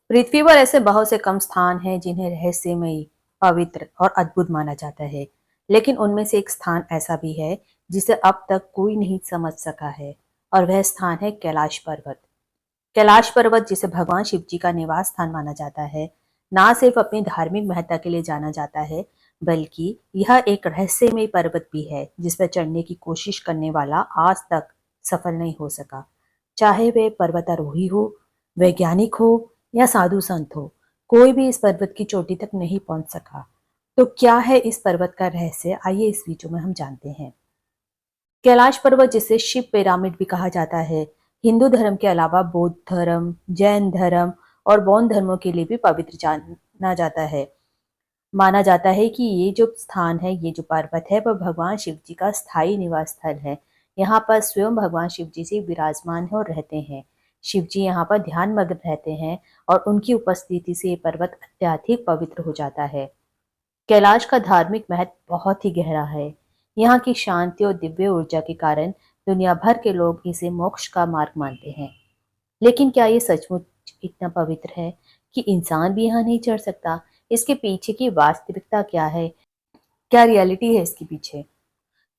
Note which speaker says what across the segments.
Speaker 1: पृथ्वी पर ऐसे बहुत से कम स्थान हैं जिन्हें रहस्यमयी, पवित्र और अद्भुत माना जाता है। लेकिन उनमें से एक स्थान ऐसा भी है जिसे अब तक कोई नहीं समझ सका है, और वह स्थान है कैलाश पर्वत। कैलाश पर्वत, जिसे भगवान शिव जी का निवास स्थान माना जाता है, ना सिर्फ अपनी धार्मिक महत्ता के लिए जाना जाता है, बल्कि यह एक रहस्यमय पर्वत भी है जिस पर चढ़ने की कोशिश करने वाला आज तक सफल नहीं हो सका। चाहे वे पर्वतारोही हो, वैज्ञानिक हो या साधु संत हो, कोई भी इस पर्वत की चोटी तक नहीं पहुंच सका। तो क्या है इस पर्वत का रहस्य, आइए इस वीडियो में हम जानते हैं। कैलाश पर्वत, जिसे शिव पिरामिड भी कहा जाता है, हिंदू धर्म के अलावा बौद्ध धर्म, जैन धर्म और बौद्ध धर्मों के लिए भी पवित्र जाना जाता है। माना जाता है कि ये जो स्थान है, ये जो पर्वत है, वह भगवान शिव जी का स्थायी निवास स्थल है। यहाँ पर स्वयं भगवान शिव जी से विराजमान है और रहते हैं। शिव जी यहाँ पर ध्यान मग्न रहते हैं और उनकी उपस्थिति से ये पर्वत अत्यधिक पवित्र हो जाता है। कैलाश का धार्मिक महत्व बहुत ही गहरा है। यहाँ की शांति और दिव्य ऊर्जा के कारण दुनिया भर के लोग इसे मोक्ष का मार्ग मानते हैं। लेकिन क्या ये सचमुच इतना पवित्र है कि इंसान भी यहाँ नहीं चढ़ सकता? इसके पीछे की वास्तविकता क्या है? क्या रियलिटी है इसके पीछे?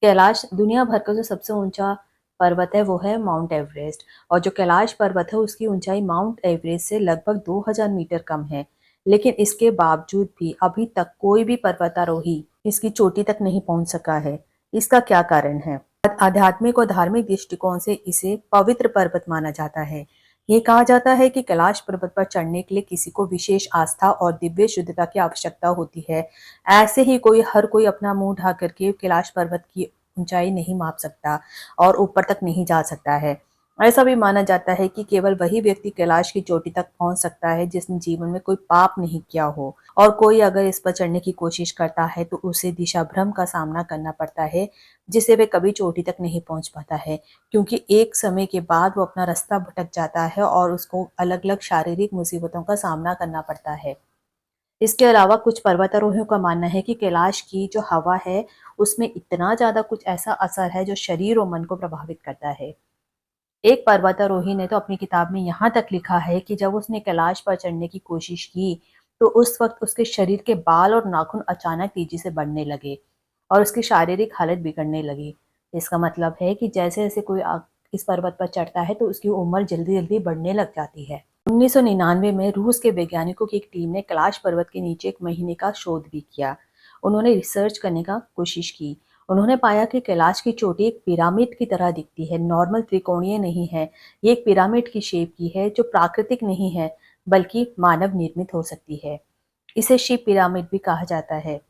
Speaker 1: कैलाश दुनिया भर का जो सबसे ऊंचा पर्वत है वो है माउंट एवरेस्ट, और जो कैलाश पर्वत है उसकी ऊंचाई माउंट एवरेस्ट से लगभग 2000 मीटर कम है। लेकिन इसके बावजूद भी अभी तक कोई भी पर्वतारोही इसकी चोटी तक नहीं पहुंच सका है। इसका क्या कारण है? आध्यात्मिक और धार्मिक दृष्टिकोण से इसे पवित्र पर्वत माना जाता है। ये कहा जाता है कि कैलाश पर्वत पर चढ़ने के लिए किसी को विशेष आस्था और दिव्य शुद्धता की आवश्यकता होती है। ऐसे ही हर कोई अपना मुंह ढा करके कैलाश पर्वत की ऊंचाई नहीं माप सकता और ऊपर तक नहीं जा सकता है। ऐसा भी माना जाता है कि केवल वही व्यक्ति कैलाश की चोटी तक पहुंच सकता है जिसने जीवन में कोई पाप नहीं किया हो, और कोई अगर इस पर चढ़ने की कोशिश करता है तो उसे दिशा भ्रम का सामना करना पड़ता है, जिससे वे कभी चोटी तक नहीं पहुंच पाता है, क्योंकि एक समय के बाद वो अपना रास्ता भटक जाता है और उसको अलग अलग शारीरिक मुसीबतों का सामना करना पड़ता है। इसके अलावा कुछ पर्वतारोहियों का मानना है कि कैलाश की जो हवा है उसमें इतना ज्यादा कुछ ऐसा असर है जो शरीर और मन को प्रभावित करता है। एक पर्वतारोही ने तो अपनी किताब में यहाँ तक लिखा है कि जब उसने कैलाश पर चढ़ने की कोशिश की तो उस वक्त उसके शरीर के बाल और नाखून अचानक तेजी से बढ़ने लगे और उसकी शारीरिक हालत बिगड़ने लगी। इसका मतलब है कि जैसे जैसे इस पर्वत पर चढ़ता है तो उसकी उम्र जल्दी जल्दी बढ़ने लग जाती है। 1999 में रूस के वैज्ञानिकों की एक टीम ने कैलाश पर्वत के नीचे एक महीने का शोध भी किया। उन्होंने रिसर्च करने का कोशिश की। उन्होंने पाया कि कैलाश की चोटी एक पिरामिड की तरह दिखती है, नॉर्मल त्रिकोणीय नहीं है। ये एक पिरामिड की शेप की है जो प्राकृतिक नहीं है, बल्कि मानव निर्मित हो सकती है। इसे शिव पिरामिड भी कहा जाता है।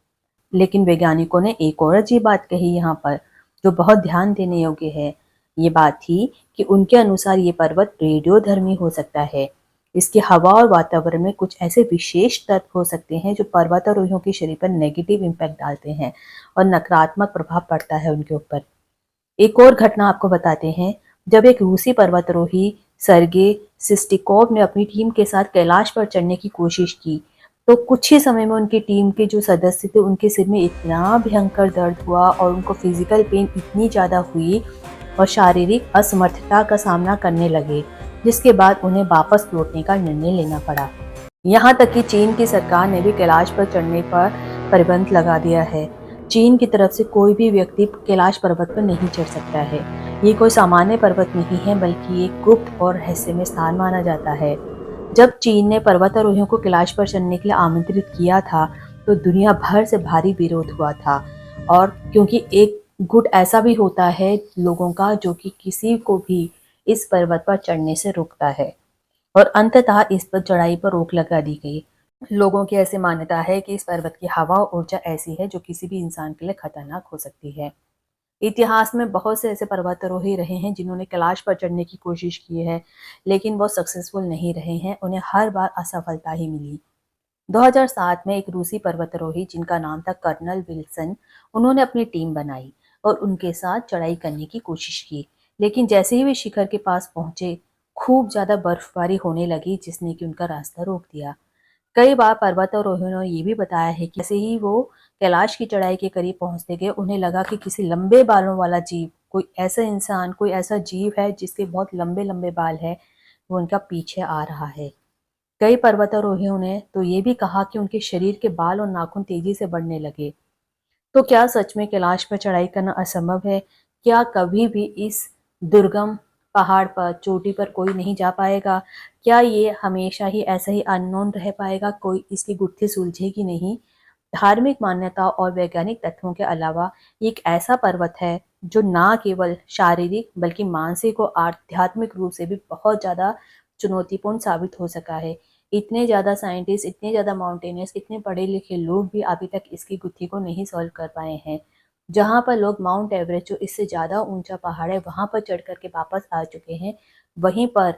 Speaker 1: लेकिन वैज्ञानिकों ने एक और अजीब बात कही यहाँ पर, जो बहुत ध्यान देने योग्य है। ये बात थी कि उनके अनुसार ये पर्वत रेडियोधर्मी हो सकता है। इसकी हवा और वातावरण में कुछ ऐसे विशेष तत्व हो सकते हैं जो पर्वतारोहियों के शरीर पर नेगेटिव इम्पैक्ट डालते हैं और नकारात्मक प्रभाव पड़ता है उनके ऊपर। एक और घटना आपको बताते हैं। जब एक रूसी पर्वतारोही सर्गे सिस्टिकोव ने अपनी टीम के साथ कैलाश पर चढ़ने की कोशिश की, तो कुछ ही समय में उनकी टीम के जो सदस्य थे उनके सिर में इतना भयंकर दर्द हुआ और उनको फिजिकल पेन इतनी ज़्यादा हुई और शारीरिक असमर्थता का सामना करने लगे, जिसके बाद उन्हें वापस लौटने का निर्णय लेना पड़ा। यहाँ तक कि चीन की सरकार ने भी कैलाश पर चढ़ने पर प्रतिबंध लगा दिया है। चीन की तरफ से कोई भी व्यक्ति कैलाश पर्वत पर नहीं चढ़ सकता है। ये कोई सामान्य पर्वत नहीं है, बल्कि एक गुप्त और रहस्यमय स्थान माना जाता है। जब चीन ने पर्वतारोहियों को कैलाश पर चढ़ने के लिए आमंत्रित किया था, तो दुनिया भर से भारी विरोध हुआ था। और क्योंकि एक गुट ऐसा भी होता है लोगों का जो कि किसी को भी इस पर्वत पर चढ़ने से रोकता है, और अंततः इस पर चढ़ाई पर रोक लगा दी गई। लोगों की ऐसी मान्यता है कि इस पर्वत की हवा और ऊर्जा ऐसी है जो किसी भी इंसान के लिए खतरनाक हो सकती है। इतिहास में बहुत से ऐसे पर्वतारोही रहे हैं जिन्होंने कैलाश पर चढ़ने की कोशिश की है, लेकिन वो सक्सेसफुल नहीं रहे हैं। उन्हें हर बार असफलता ही मिली। 2007 में एक रूसी पर्वतारोही जिनका नाम था कर्नल विल्सन, उन्होंने अपनी टीम बनाई और उनके साथ चढ़ाई करने की कोशिश की। लेकिन जैसे ही वे शिखर के पास पहुंचे, खूब ज्यादा बर्फबारी होने लगी जिसने कि उनका रास्ता रोक दिया। कई बार पर्वतारोहियों ने ये भी बताया है कि जैसे ही वो कैलाश की चढ़ाई के करीब पहुंचते गए, उन्हें लगा कि किसी लंबे बालों वाला जीव, कोई ऐसा इंसान, कोई ऐसा जीव है जिसके बहुत लंबे लंबे बाल है, वो उनका पीछे आ रहा है। कई पर्वतारोहियों ने तो ये भी कहा कि उनके शरीर के बाल और नाखून तेजी से बढ़ने लगे। तो क्या सच में कैलाश पर चढ़ाई करना असंभव है? क्या कभी भी इस दुर्गम पहाड़ पर, चोटी पर कोई नहीं जा पाएगा? क्या ये हमेशा ही ऐसा ही अननोन रह पाएगा? कोई इसकी गुत्थी सुलझेगी नहीं? धार्मिक मान्यताओं और वैज्ञानिक तथ्यों के अलावा एक ऐसा पर्वत है जो ना केवल शारीरिक बल्कि मानसिक और आध्यात्मिक रूप से भी बहुत ज़्यादा चुनौतीपूर्ण साबित हो सका है। इतने ज़्यादा साइंटिस्ट, इतने ज़्यादा माउंटेनियर्स, इतने पढ़े लिखे लोग भी अभी तक इसकी गुत्थी को नहीं सॉल्व कर पाए हैं। जहाँ पर लोग माउंट एवरेस्ट जो इससे ज़्यादा ऊंचा पहाड़ है वहाँ पर चढ़ कर के वापस आ चुके हैं, वहीं पर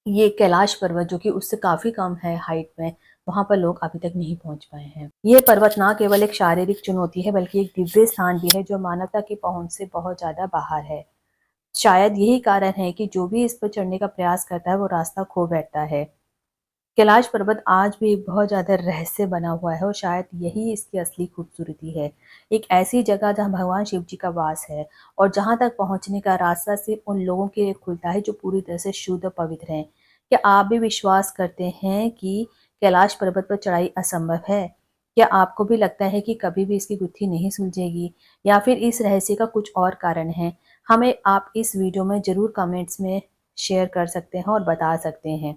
Speaker 1: ये कैलाश पर्वत जो कि उससे काफ़ी कम है हाइट में, वहाँ पर लोग अभी तक नहीं पहुँच पाए हैं। ये पर्वत ना केवल एक शारीरिक चुनौती है बल्कि एक दिव्य स्थान भी है जो मानवता की पहुँच से बहुत ज़्यादा बाहर है। शायद यही कारण है कि जो भी इस पर चढ़ने का प्रयास करता है वो रास्ता खो बैठता है। कैलाश पर्वत आज भी एक बहुत ज़्यादा रहस्य बना हुआ है और शायद यही इसकी असली खूबसूरती है। एक ऐसी जगह जहाँ भगवान शिव जी का वास है और जहाँ तक पहुँचने का रास्ता सिर्फ उन लोगों के लिए खुलता है जो पूरी तरह से शुद्ध और पवित्र हैं। क्या आप भी विश्वास करते हैं कि कैलाश पर्वत पर चढ़ाई असंभव है? क्या आपको भी लगता है कि कभी भी इसकी गुत्थी नहीं सुलझेगी या फिर इस रहस्य का कुछ और कारण है? हमें आप इस वीडियो में ज़रूर कमेंट्स में शेयर कर सकते हैं और बता सकते हैं।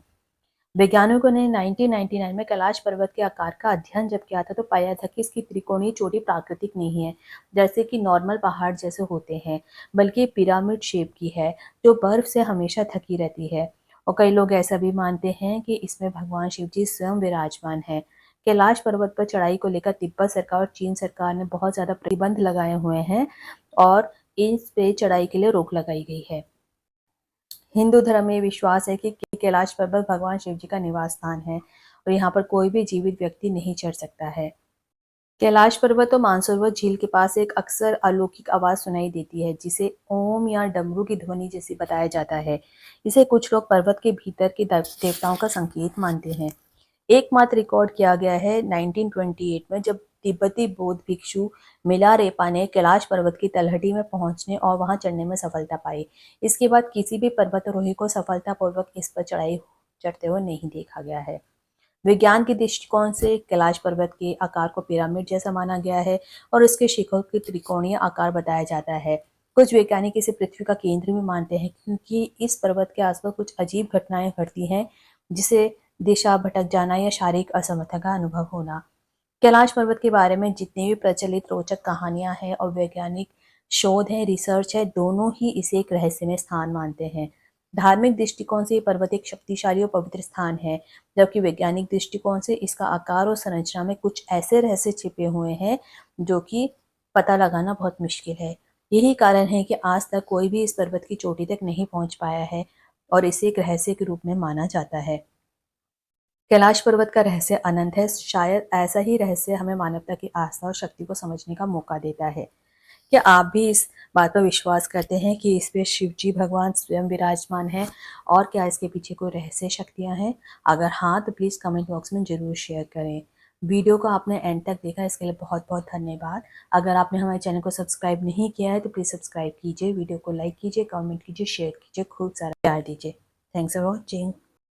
Speaker 1: वैज्ञानिकों ने 1999 में कैलाश पर्वत के आकार का अध्ययन जब किया था तो पाया था कि इसकी त्रिकोणीय चोटी प्राकृतिक नहीं है, जैसे कि नॉर्मल पहाड़ जैसे होते हैं, बल्कि पिरामिड शेप की है जो बर्फ से हमेशा ढकी रहती है। और कई लोग ऐसा भी मानते हैं कि इसमें भगवान शिव जी स्वयं विराजमान है। कैलाश पर्वत पर चढ़ाई को लेकर तिब्बत सरकार और चीन सरकार ने बहुत ज्यादा प्रतिबंध लगाए हुए हैं और इस पे चढ़ाई के लिए रोक लगाई गई है। हिंदू धर्म में विश्वास है कि कैलाश पर्वत भगवान शिव जी का निवास स्थान है और यहाँ पर कोई भी जीवित व्यक्ति नहीं चढ़ सकता है। कैलाश पर्वत और मानसरोवर झील के पास एक अक्सर अलौकिक आवाज सुनाई देती है जिसे ओम या डमरू की ध्वनि जैसी बताया जाता है। इसे कुछ लोग पर्वत के भीतर के देवताओं का संकेत मानते हैं। एकमात्र रिकॉर्ड किया गया है 1928 में जब तिब्बती बौद्ध भिक्षु मिलारेपा ने कैलाश पर्वत की तलहटी में पहुंचने और वहां चढ़ने में सफलता पाई। इसके बाद किसी भी पर्वतारोही को सफलतापूर्वक इस पर चढ़ाई चढ़ते हुए नहीं देखा गया है। विज्ञान के दृष्टिकोण से कैलाश पर्वत के आकार को पिरामिड जैसा माना गया है और इसके शिखर के त्रिकोणीय आकार बताया जाता है। कुछ वैज्ञानिक इसे पृथ्वी का केंद्र भी मानते हैं क्योंकि इस पर्वत के आसपास कुछ अजीब घटनाएं घटती हैं, जिसे दिशा भटक जाना या शारीरिक असमर्थता का अनुभव होना। कैलाश पर्वत के बारे में जितनी भी प्रचलित रोचक कहानियां हैं और वैज्ञानिक शोध है, रिसर्च है, दोनों ही इसे एक रहस्यमय स्थान मानते हैं। धार्मिक दृष्टिकोण से ये पर्वत एक शक्तिशाली और पवित्र स्थान है, जबकि वैज्ञानिक दृष्टिकोण से इसका आकार और संरचना में कुछ ऐसे रहस्य छिपे हुए हैं जो कि पता लगाना बहुत मुश्किल है। यही कारण है कि आज तक कोई भी इस पर्वत की चोटी तक नहीं पहुंच पाया है और इसे एक रहस्य के रूप में माना जाता है। कैलाश पर्वत का रहस्य अनंत है। शायद ऐसा ही रहस्य हमें मानवता की आस्था और शक्ति को समझने का मौका देता है। क्या आप भी इस बात पर विश्वास करते हैं कि इस पे शिव जी भगवान स्वयं विराजमान है और क्या इसके पीछे कोई रहस्य शक्तियां हैं? अगर हाँ तो प्लीज़ कमेंट बॉक्स में ज़रूर शेयर करें। वीडियो को आपने एंड तक देखा इसके लिए बहुत बहुत धन्यवाद। अगर आपने हमारे चैनल को सब्सक्राइब नहीं किया है तो प्लीज़ सब्सक्राइब कीजिए, वीडियो को लाइक कीजिए, कमेंट कीजिए, शेयर कीजिए, खूब सारा प्यार दीजिए। Thanks for watching.